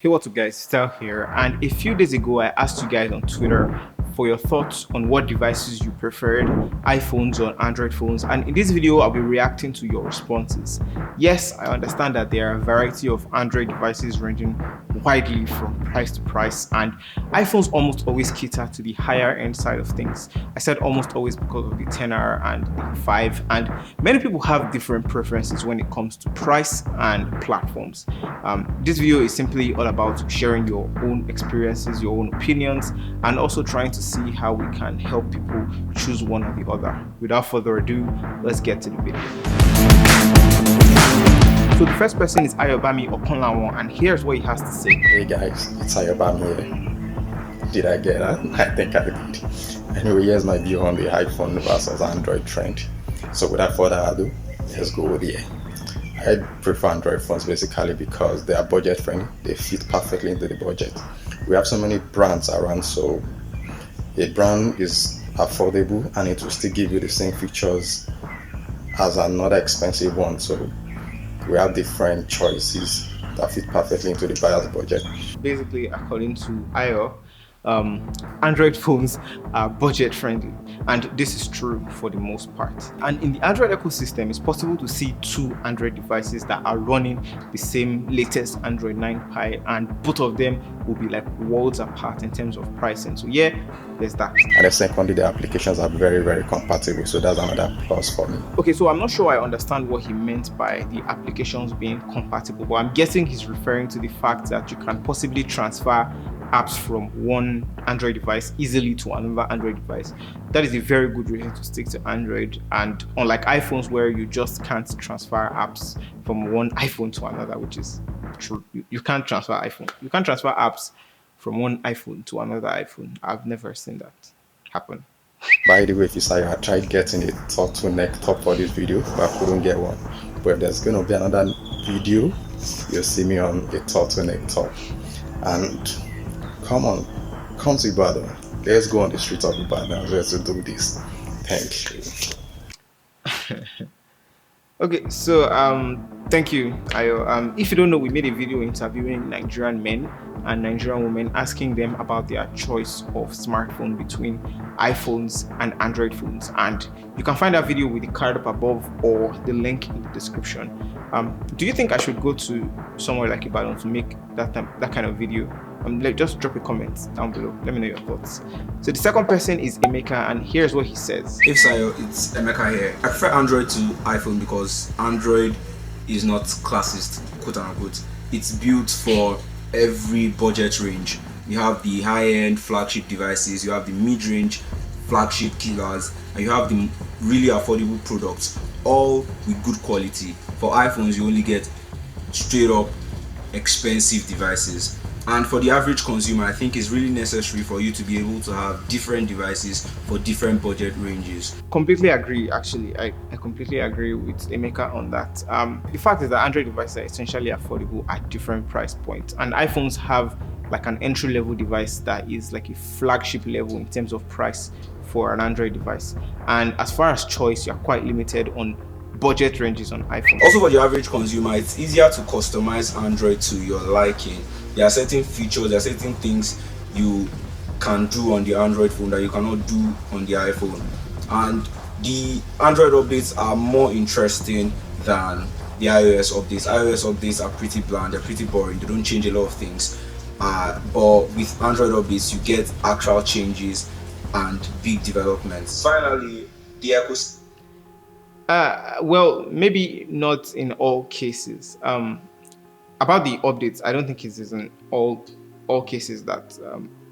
Hey, what's up guys, Style here, and a few days ago I asked you guys on Twitter for your thoughts on what devices you preferred, iPhones or Android phones, and in this video I'll be reacting to your responses. Yes, I understand that there are a variety of Android devices ranging widely from price to price, and iPhones almost always cater to the higher end side of things. I said almost always because of the 10R and the 5, and many people have different preferences when it comes to price and platforms. This video is simply all about sharing your own experiences, your own opinions, and also trying to see how we can help people choose one or the other. Without further ado, let's get to the video. So the first person is Okinawa, and here's what he has to say. Hey guys, it's Ayobami here. Did I get that? I think I did. Anyway, here's my view on the iPhone versus Android trend. So without further ado, let's go with it. I prefer Android phones basically because they are budget friendly. They fit perfectly into the budget. We have so many brands around, so a brand is affordable and it will still give you the same features as another expensive one. So we have different choices that fit perfectly into the buyer's budget. Basically, according to Ayo, Android phones are budget friendly, and this is true for the most part. And in the Android ecosystem, it's possible to see two Android devices that are running the same latest Android 9 Pie, and both of them will be like worlds apart in terms of pricing. So yeah, there's that. And then secondly, the applications are very compatible, so that's another plus for me. Okay, so I'm not sure I understand what he meant by the applications being compatible, but I'm guessing he's referring to the fact that you can possibly transfer apps from one Android device easily to another Android device. That is a very good reason to stick to Android, and unlike iPhones where you just can't transfer apps from one iPhone to another, which is true. You can't transfer apps from one iPhone to another iPhone. I've never seen that happen. By the way, if you saw, I tried getting a turtleneck top for this video, but I couldn't get one. But if there's gonna be another video, you'll see me on a turtleneck top. And come to Ibadan. Let's go on the streets of Ibadan. Let's do this. Thank you. Okay, so thank you, Ayo. If you don't know, we made a video interviewing Nigerian men and Nigerian women, asking them about their choice of smartphone between iPhones and Android phones, and you can find that video with the card up above or the link in the description. Do you think I should go to somewhere like Ibadan to make that kind of video? Just drop a comment down below. Let me know your thoughts. So the second person is Emeka, and here's what he says. If Sayo, it's Emeka here. I prefer Android to iPhone because Android is not classist, quote unquote. It's built for every budget range. You have the high-end flagship devices, you have the mid-range flagship killers, and you have the really affordable products, all with good quality. For iPhones, you only get straight up expensive devices. And for the average consumer, I think it's really necessary for you to be able to have different devices for different budget ranges. Completely agree, actually. I completely agree with Emeka on that. The fact is that Android devices are essentially affordable at different price points, and iPhones have like an entry-level device that is like a flagship level in terms of price for an Android device. And as far as choice, you're quite limited on budget ranges on iPhone. Also, for the average consumer, it's easier to customize Android to your liking. There are certain features, there are certain things you can do on the Android phone that you cannot do on the iPhone. And the Android updates are more interesting than the iOS updates. iOS updates are pretty bland, they're pretty boring, they don't change a lot of things. But with Android updates, you get actual changes and big developments. Finally, the ecosystem. Well, maybe not in all cases. About the updates, I don't think it is in all cases that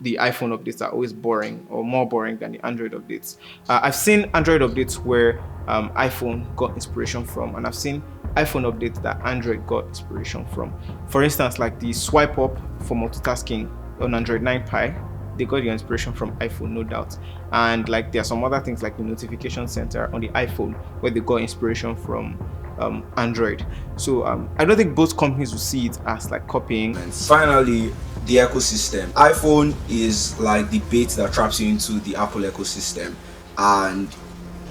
the iPhone updates are always boring or more boring than the Android updates. I've seen Android updates where iPhone got inspiration from, and I've seen iPhone updates that Android got inspiration from. For instance, like the swipe up for multitasking on Android 9 Pie, they got your inspiration from iPhone, no doubt. And like there are some other things like the notification center on the iPhone where they got inspiration from Android. So I don't think both companies will see it as like copying. And finally, the ecosystem. iPhone is like the bait that traps you into the Apple ecosystem. And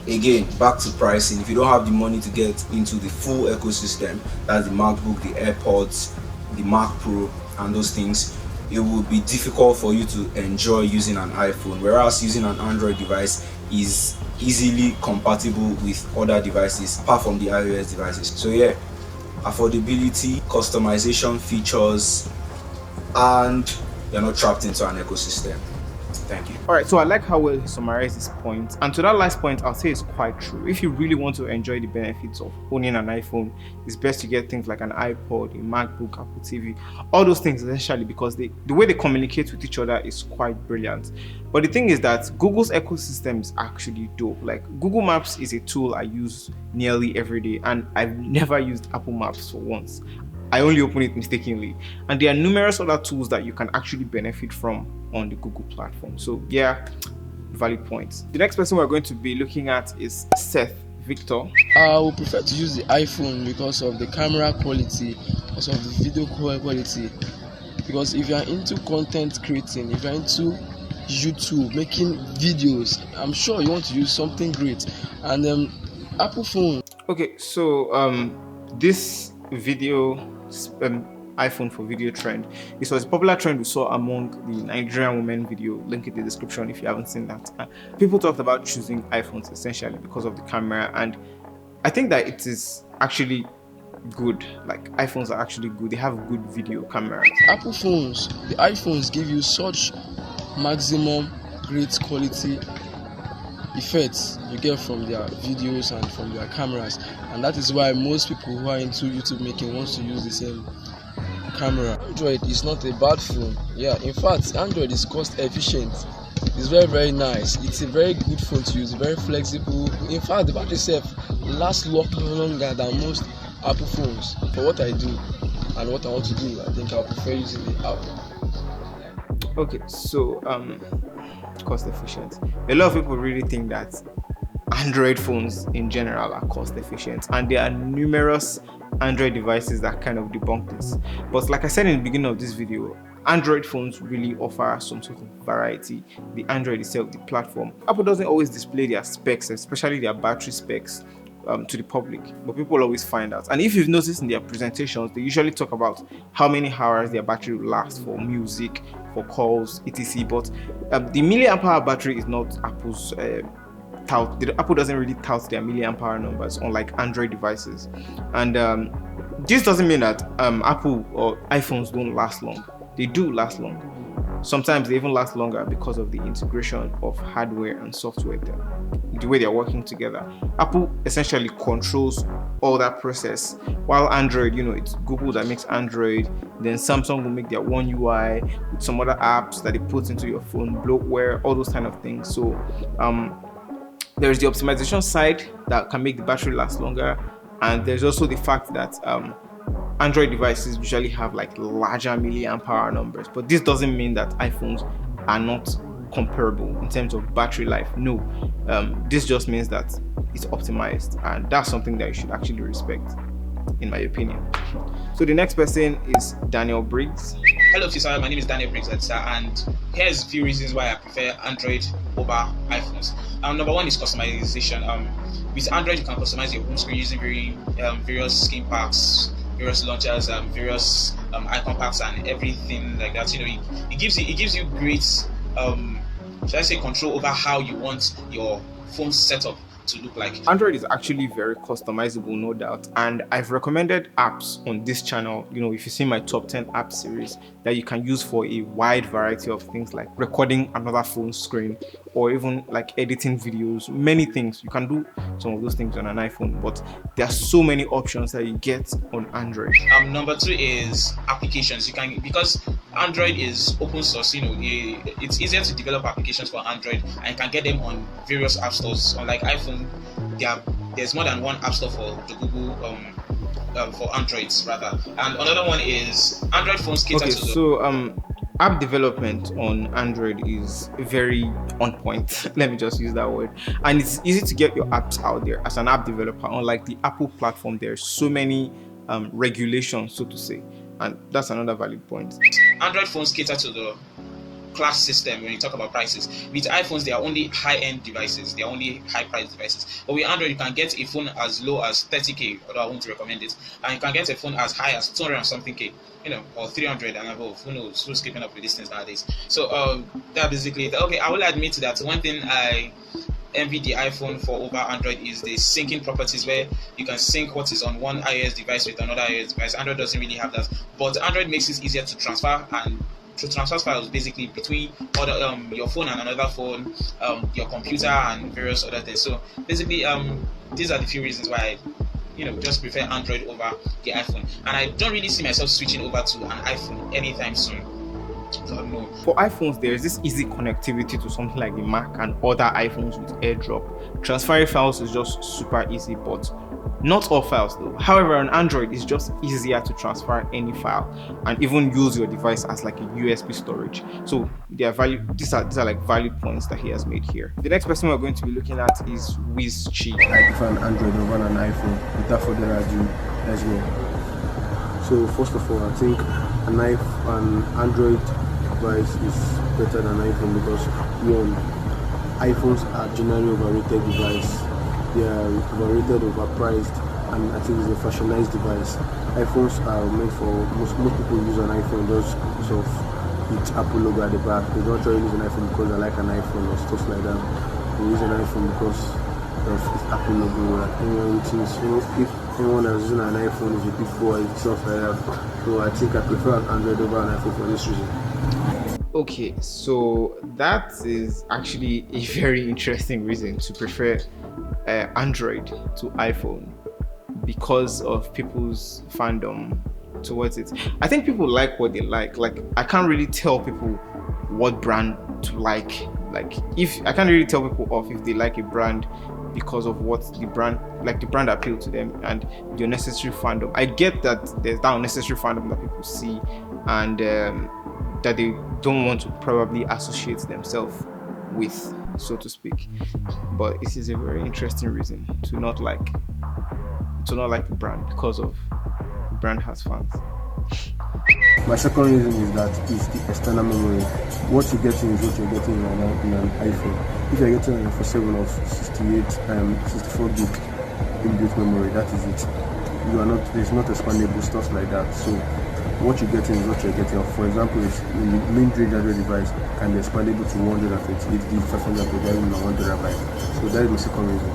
again, back to pricing. If you don't have the money to get into the full ecosystem, that's the MacBook, the AirPods, the Mac Pro, and those things, it will be difficult for you to enjoy using an iPhone, whereas using an Android device is easily compatible with other devices apart from the iOS devices. So yeah, affordability, customization features, and you're not trapped into an ecosystem. Thank you. Alright, so I like how well he summarized this point, and to that last point, I'll say it's quite true. If you really want to enjoy the benefits of owning an iPhone, it's best to get things like an iPod, a MacBook, Apple TV, all those things essentially, because the way they communicate with each other is quite brilliant. But the thing is that Google's ecosystem is actually dope. Like, Google Maps is a tool I use nearly every day, and I've never used Apple Maps for once. I only open it mistakenly, and there are numerous other tools that you can actually benefit from on the Google platform. So yeah, valid points. The next person we're going to be looking at is Seth Victor. I would prefer to use the iPhone because of the camera quality, because of the video quality. Because if you are into content creating, if you are into YouTube, making videos, I'm sure you want to use something great. And Apple phone. Okay, so this video iPhone for video trend, it was a popular trend we saw among the Nigerian women video, link in the description if you haven't seen that. People talked about choosing iPhones essentially because of the camera, and I think that it is actually good. Like, iPhones are actually good, they have good video cameras. Apple phones, the iPhones give you such maximum great quality effects you get from their videos and from their cameras, and that is why most people who are into YouTube making wants to use the same camera. Android is not a bad phone. Yeah, in fact, Android is cost efficient. It's very nice. It's a very good phone to use, very flexible. In fact, the battery itself lasts longer than most Apple phones. For what I do and what I want to do, I think I prefer using the Apple. Okay, so cost efficient. A lot of people really think that Android phones in general are cost efficient, and there are numerous Android devices that kind of debunk this. But like I said in the beginning of this video, Android phones really offer some sort of variety. The Android itself, the platform. Apple doesn't always display their specs, especially their battery specs, to the public, but people always find out. And if you've noticed in their presentations, they usually talk about how many hours their battery will last for music, for calls, etc. But the milliamp hour battery is not Apple's Apple doesn't really tout their milliamp hour numbers, unlike Android devices. And this doesn't mean that Apple or iPhones don't last long. They do last long. Sometimes they even last longer because of the integration of hardware and software, the way they're working together. Apple essentially controls all that process, while Android, it's Google that makes Android, then Samsung will make their one UI with some other apps that it puts into your phone, bloatware, all those kind of things. So there's the optimization side that can make the battery last longer, and there's also the fact that Android devices usually have like larger milliamp hour numbers, but this doesn't mean that iPhones are not comparable in terms of battery life. No, this just means that it's optimized, and that's something that you should actually respect, in my opinion. So the next person is Daniel Briggs. Hello, Fisar. My name is Daniel Briggs, and here's a few reasons why I prefer Android over iPhones. Number one is customization. With Android, you can customize your home screen using various skin packs, various launchers, various icon packs, and everything like that. It gives you great, should I say, control over how you want your phone setup to look like. Android is actually very customizable, no doubt, and I've recommended apps on this channel. If you see my top 10 app series, that you can use for a wide variety of things, like recording another phone screen, or even like editing videos, many things. You can do some of those things on an iPhone, but there are so many options that you get on Android. Number two is applications. Because Android is open source, it's easier to develop applications for Android, and you can get them on various app stores. Unlike iPhone, there's more than one app store for the Google for Androids rather. And another one is Android phones cater to so app development on Android is very on point. Let me just use that word. And it's easy to get your apps out there as an app developer. Unlike the Apple platform, there's so many regulations, so to say, and that's another valid point. Android phones cater to class system when you talk about prices. With iPhones, they are only high-end devices, they are only high-priced devices. But with Android, you can get a phone as low as 30k, although I won't recommend it, and you can get a phone as high as 200 and something k, or 300 and above. Who knows? Who's keeping up with these things nowadays? So that basically it. Okay, I will admit that one thing I envy the iPhone for over Android is the syncing properties, where you can sync what is on one iOS device with another iOS device. Android doesn't really have that, but Android makes it easier to transfer and to transfer files basically between other your phone and another phone, your computer and various other things. So basically, these are the few reasons why I just prefer Android over the iPhone, and I don't really see myself switching over to an iPhone anytime soon. God, no. For iPhones, there is this easy connectivity to something like the Mac and other iPhones with AirDrop. Transferring files is just super easy, but not all files though. However, on Android, it's just easier to transfer any file and even use your device as like a USB storage. So these are like valid points that he has made here. The next person we're going to be looking at is Wizchi. I prefer an Android over an iPhone. Without further ado, let's go. So first of all, I think an Android device is better than iPhone because iPhones are generally overrated device. They are overrated, overpriced, and I think it's a fashionized device. iPhones are meant for most people use an iPhone just because of its Apple logo at the back. They don't really use an iPhone because they like an iPhone or stuff like that. They use an iPhone because of its Apple logo. Like anyone thinks, if anyone is using an iPhone is a big boy, stuff like that. So I think I prefer an Android over an iPhone for this reason. Okay, so that is actually a very interesting reason to prefer Android to iPhone, because of people's fandom towards it. I think people like what they like. Like, I can't really tell people what brand to like. If I can't really tell people off if they like a brand because of what the brand appeal to them and the unnecessary fandom. I get that there's that unnecessary fandom that people see, and that they don't want to probably associate themselves with, so to speak. But it is a very interesting reason to not like the brand, because of the brand has fans. My second reason is that it's the external memory. What you're getting is what you're getting in an iPhone. If you're getting an iPhone of 64 gig inbuilt memory, that is it. There's not expandable stuff like that. So what you're getting is what you're getting. For example, if in the mid-range Android device can be expandable to 128 gig, 500 gig, even 1 terabyte. So that is my second reason.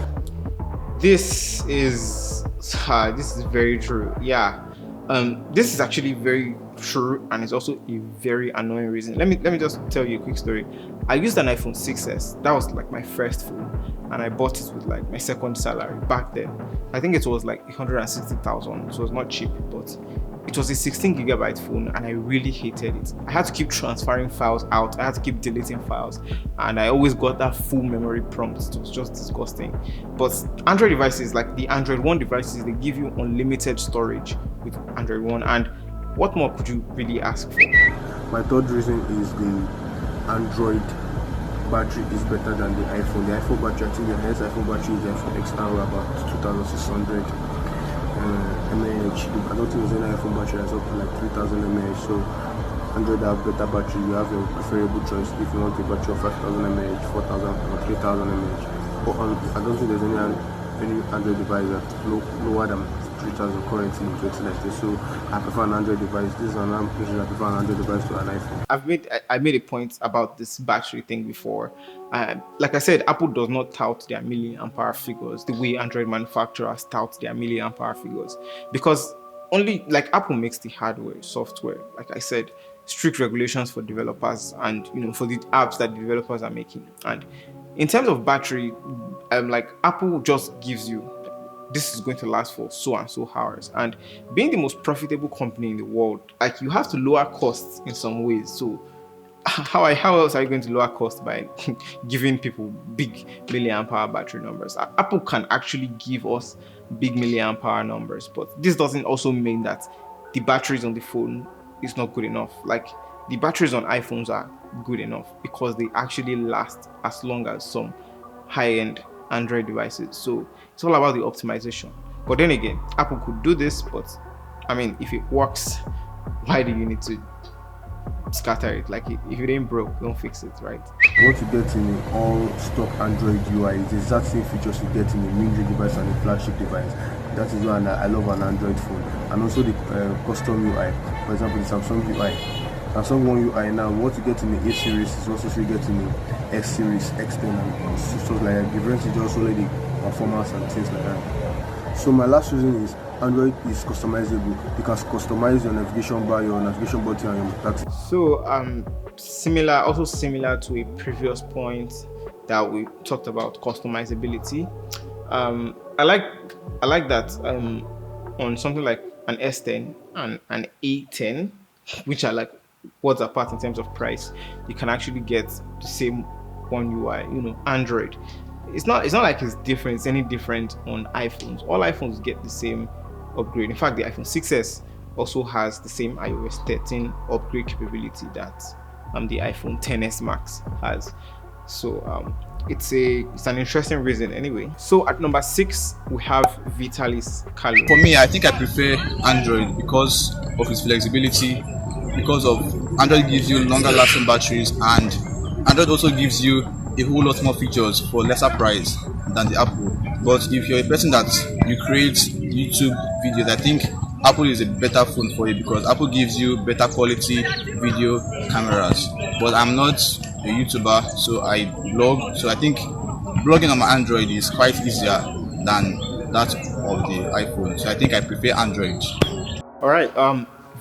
This is very true. Yeah. This is actually very true, and it's also a very annoying reason. Let me just tell you a quick story. I used an iPhone 6s. That was like my first phone, and I bought it with like my second salary back then. I think it was like 160,000, so it was not cheap, but it was a 16 gigabyte phone, and I really hated it. I had to keep transferring files out. I had to keep deleting files, and I always got that full memory prompt. It was just disgusting. But Android devices, like the Android One devices, they give you unlimited storage with Android One, and what more could you really ask for? My third reason is the Android battery is better than the iPhone. The iPhone battery, I think the highest iPhone battery is the iPhone X now about 2,600 mAh. I don't think there's any iPhone battery that's up to like 3,000 mAh. So Android have better battery. You have your preferable choice if you want a battery of 5,000 mAh, 4,000 or 3,000 mAh. But I don't think there's any Android device that's lower than 3,000 currently in 2019. So I prefer an Android device. This is another reason I prefer an Android device to an iPhone. I made a point about this battery thing before. Like I said, Apple does not tout their milliamp hour figures the way Android manufacturers tout their milliamp hour figures, because only like Apple makes the hardware, software. Like I said, strict regulations for developers and for the apps that the developers are making. And in terms of battery, like Apple just gives you, this is going to last for so and so hours. And being the most profitable company in the world, like you have to lower costs in some ways. So how else are you going to lower costs by giving people big milliamp hour battery numbers? Apple can actually give us big milliamp hour numbers, but this doesn't also mean that the batteries on the phone is not good enough. Like the batteries on iPhones are good enough because they actually last as long as some high-end Android devices. So it's all about the optimization. But then again, Apple could do this, but I mean, if it works, why do you need to scatter it. Like if it ain't broke, don't fix it, right? What you get in an all stock Android UI is the exact same features you get in a mid-range device and a flagship device. That is why I love an Android phone. And also the custom UI. For example, the Samsung UI. Samsung One UI now, what you get in the A series is also what you get in the X series, X10 and stuff like that. The difference is just only the performance and things like that. So my last reason is Android is customizable. You can customize your navigation bar, your navigation button, and your taxi. So similar to a previous point that we talked about, customizability. I like that on something like an S10 and an A10, which are like worlds apart in terms of price, you can actually get the same One UI. Android. It's not like it's different. It's any different on iPhones. All iPhones get the same upgrade. In fact, the iPhone 6s also has the same iOS 13 upgrade capability that the iPhone 10s Max has. So it's an interesting reason anyway. So at number 6 we have Vitalis. For me, I think I prefer Android because of its flexibility, because of Android gives you longer lasting batteries, and Android also gives you a whole lot more features for lesser price than the Apple. But if you're a person that you create YouTube videos, I think Apple is a better phone for you because Apple gives you better quality video cameras. But I'm not a YouTuber, so I blog. So I think blogging on my Android is quite easier than that of the iPhone. So I think I prefer Android. All right.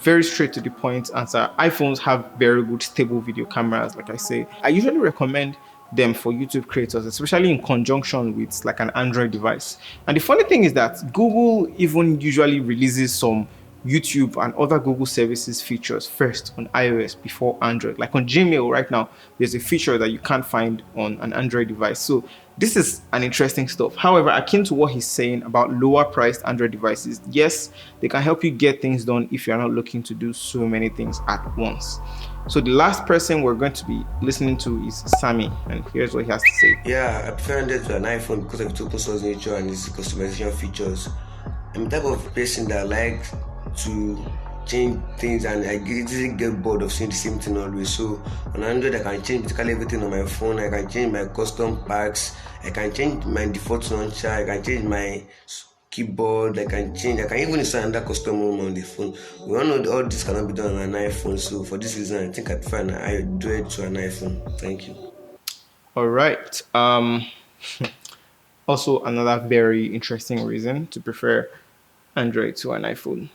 Very straight to the point answer. iPhones have very good stable video cameras. Like I say, I usually recommend them for YouTube creators, especially in conjunction with like an Android device. And the funny thing is that Google even usually releases some YouTube and other Google services features first on iOS before Android. Like on Gmail right now, there's a feature that you can't find on an Android device. So this is an interesting stuff. However, akin to what he's saying about lower priced Android devices, yes, they can help you get things done if you're not looking to do so many things at once. So the last person we're going to be listening to is Sammy, and here's what he has to say. Yeah, I prefer Android to an iPhone because of its open source nature and its customization features. I'm the type of person that likes to change things, and I easily get bored of seeing the same thing always. So on Android, I can change basically everything on my phone. I can change my custom packs, I can change my default launcher, I can change my keyboard, I can even install another custom ROM on the phone. We all know all this cannot be done on an iPhone, so for this reason I think I prefer an Android to an iPhone. Thank you. All right. Also another very interesting reason to prefer Android to an iPhone.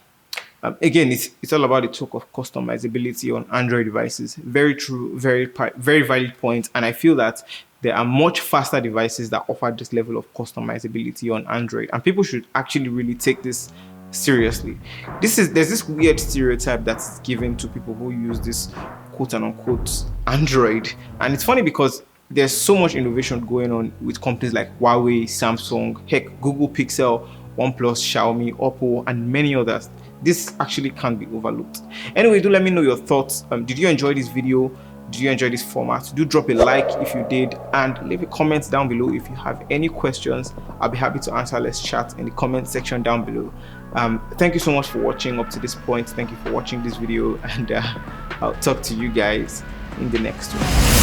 Again, it's all about the talk of customizability on Android devices. Very true, very valid point. And I feel that there are much faster devices that offer this level of customizability on Android. And people should actually really take this seriously. There's this weird stereotype that's given to people who use this quote and unquote Android. And it's funny because there's so much innovation going on with companies like Huawei, Samsung, heck, Google Pixel, OnePlus, Xiaomi, Oppo, and many others. This actually can't be overlooked. Anyway, do let me know your thoughts. Did you enjoy this video? Did you enjoy this format? Do drop a like if you did, and leave a comment down below if you have any questions. I'll be happy to answer. Let's chat in the comment section down below. Thank you so much for watching up to this point. Thank you for watching this video, and I'll talk to you guys in the next one.